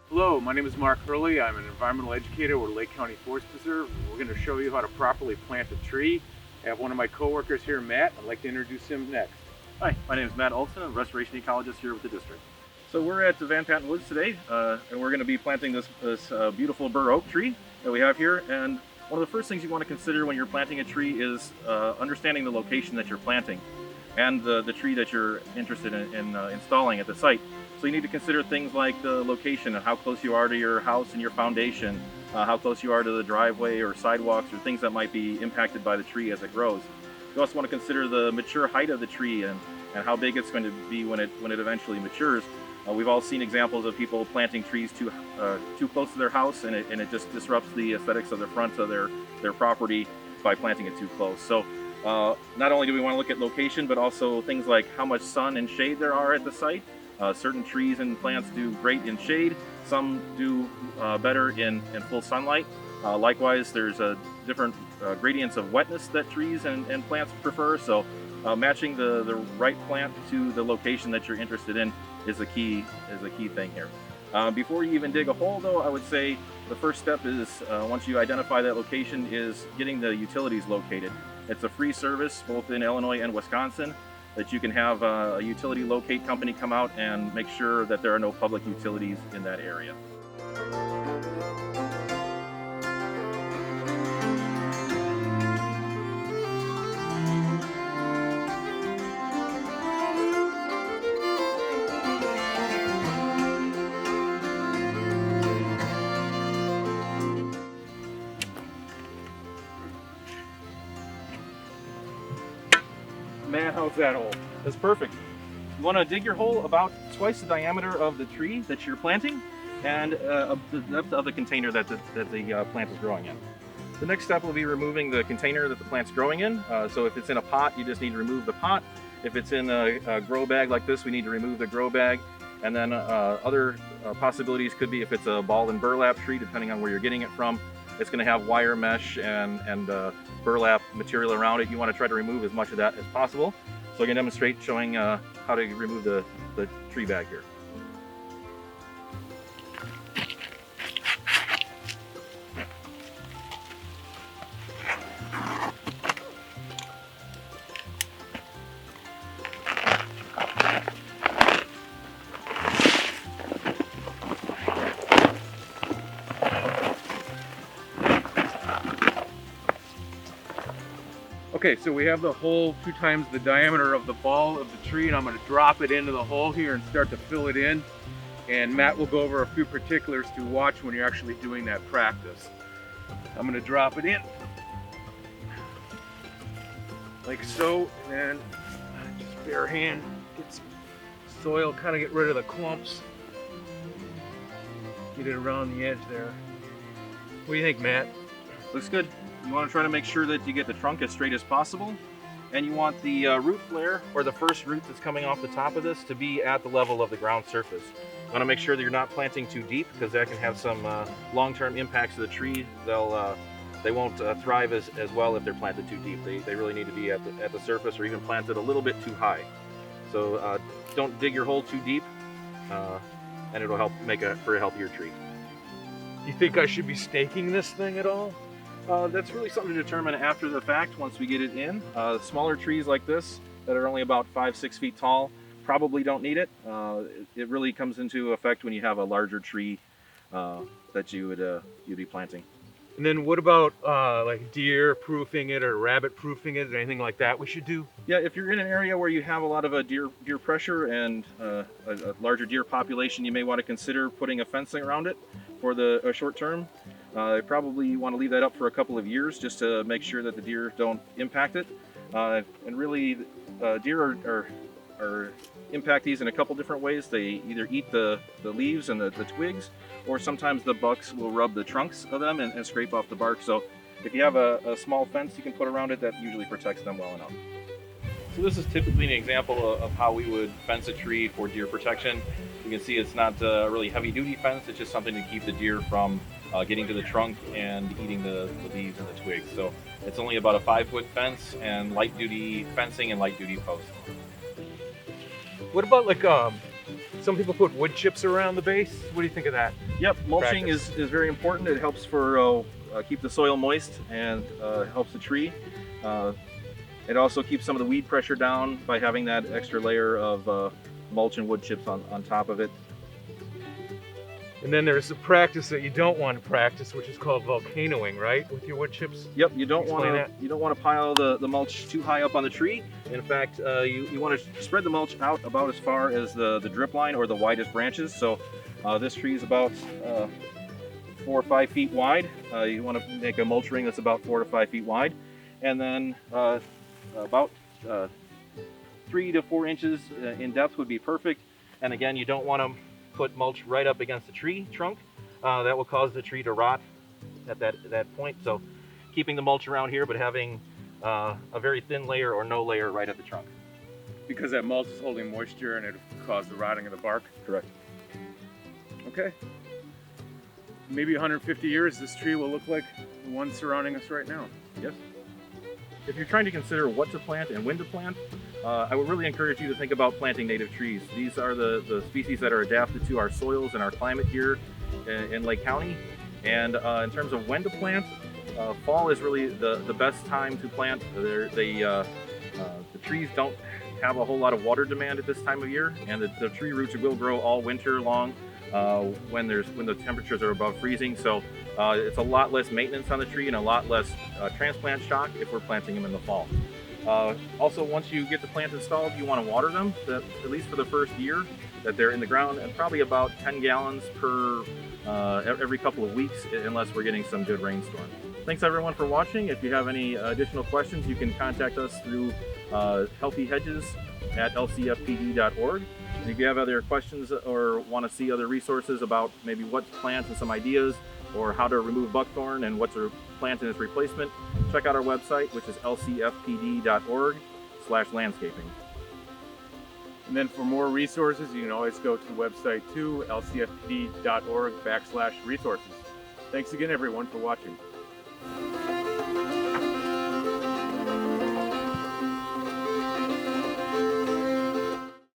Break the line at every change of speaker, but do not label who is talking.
Hello, my name is Mark Hurley. I'm an environmental educator with Lake County Forest Preserve. We're going to show you how to properly plant a tree. I have one of my coworkers here, Matt. I'd like to introduce him next.
Hi, my name is Matt Ueltzen. I'm a restoration ecologist here with the district. So we're at the Van Patten Woods today, and we're going to be planting this beautiful bur oak tree that we have here. And one of the first things you want to consider when you're planting a tree is understanding the location that you're planting and the tree that you're interested in installing at the site. So you need to consider things like the location and how close you are to your house and your foundation, how close you are to the driveway or sidewalks or things that might be impacted by the tree as it grows. You also want to consider the mature height of the tree and how big it's going to be when it eventually matures. We've all seen examples of people planting trees too close to their house, and it just disrupts the aesthetics of the front of their property by planting it too close. So not only do we want to look at location, but also things like how much sun and shade there are at the site. Certain trees and plants do great in shade. Some do better in full sunlight. Likewise, there's different gradients of wetness that trees and plants prefer. So matching the right plant to the location that you're interested in is a key thing here. Before you even dig a hole, though, I would say the first step is once you identify that location is getting the utilities located. It's a free service both in Illinois and Wisconsin that you can have a utility locate company come out and make sure that there are no public utilities in that area.
Matt, how's that hole?
That's perfect. You want to dig your hole about twice the diameter of the tree that you're planting and the depth of the container that the plant is growing in. The next step will be removing the container that the plant's growing in. So if it's in a pot, you just need to remove the pot. If it's in a grow bag like this, we need to remove the grow bag. And then other possibilities could be if it's a ball and burlap tree, depending on where you're getting it from. It's going to have wire mesh and burlap material around it. You want to try to remove as much of that as possible. So I can demonstrate showing how to remove the tree bag here.
Okay, so we have the hole 2 times the diameter of the ball of the tree, and I'm going to drop it into the hole here and start to fill it in. And Matt will go over a few particulars to watch when you're actually doing that practice. I'm going to drop it in like so, and just bare hand get some soil, kind of get rid of the clumps, get it around the edge there. What do you think, Matt?
Looks good. You want to try to make sure that you get the trunk as straight as possible, and you want the root flare, or the first root that's coming off the top of this, to be at the level of the ground surface. You want to make sure that you're not planting too deep, because that can have some long-term impacts to the tree. They won't thrive as well if they're planted too deep. They really need to be at the surface, or even planted a little bit too high. So don't dig your hole too deep, and it'll help make for a healthier tree.
You think I should be staking this thing at all?
That's really something to determine after the fact once we get it in. Smaller trees like this that are only about 5-6 feet tall probably don't need it. It really comes into effect when you have a larger tree that you'd be planting.
And then what about like deer proofing it or rabbit proofing it or anything like that we should do?
Yeah, if you're in an area where you have a lot of deer pressure and a larger deer population, you may want to consider putting a fencing around it for the short term. You probably want to leave that up for a couple of years just to make sure that the deer don't impact it. And really, deer are impact these in a couple different ways. They either eat the leaves and the twigs, or sometimes the bucks will rub the trunks of them and scrape off the bark. So if you have a small fence you can put around it, that usually protects them well enough. So this is typically an example of how we would fence a tree for deer protection. You can see it's not a really heavy-duty fence. It's just something to keep the deer from getting to the trunk and eating the leaves and the twigs. So it's only about a 5-foot fence and light-duty fencing and light-duty posts.
What about like Some people put wood chips around the base. What do you think of that?
Yep, mulching
Practice.
is very important. It helps for keep the soil moist and helps the tree. It also keeps some of the weed pressure down by having that extra layer of mulch and wood chips on top of it.
And then there's a practice that you don't want to practice, which is called volcanoing, right? With your wood chips?
Yep, you don't
Explain
want to pile the mulch too high up on the tree. In fact, you want to spread the mulch out about as far as the drip line or the widest branches. So this tree is about 4 or 5 feet wide. You want to make a mulch ring that's about 4 to 5 feet wide, and then about 3 to 4 inches in depth would be perfect. And again, you don't want to put mulch right up against the tree trunk. That will cause the tree to rot at that point. So keeping the mulch around here, but having a very thin layer or no layer right at the trunk.
Because that mulch is holding moisture and it will cause the rotting of the bark?
Correct.
Okay. Maybe 150 years, this tree will look like the one surrounding us right now.
Yes. If you're trying to consider what to plant and when to plant, I would really encourage you to think about planting native trees. These are the species that are adapted to our soils and our climate here in Lake County. And in terms of when to plant, fall is really the best time to plant. The trees don't have a whole lot of water demand at this time of year, and the tree roots will grow all winter long when the temperatures are above freezing. So it's a lot less maintenance on the tree and a lot less transplant shock if we're planting them in the fall. Also, once you get the plant installed, you want to water them, at least for the first year that they're in the ground, and probably about 10 gallons per every couple of weeks, unless we're getting some good rainstorm. Thanks everyone for watching. If you have any additional questions, you can contact us through healthyhedges@lcfpd.org. And if you have other questions or want to see other resources about maybe what to plant and some ideas, or how to remove buckthorn and what to plant in its replacement, check out our website, which is lcfpd.org/landscaping.
And then for more resources, you can always go to the website too, lcfpd.org/resources. Thanks again everyone for watching.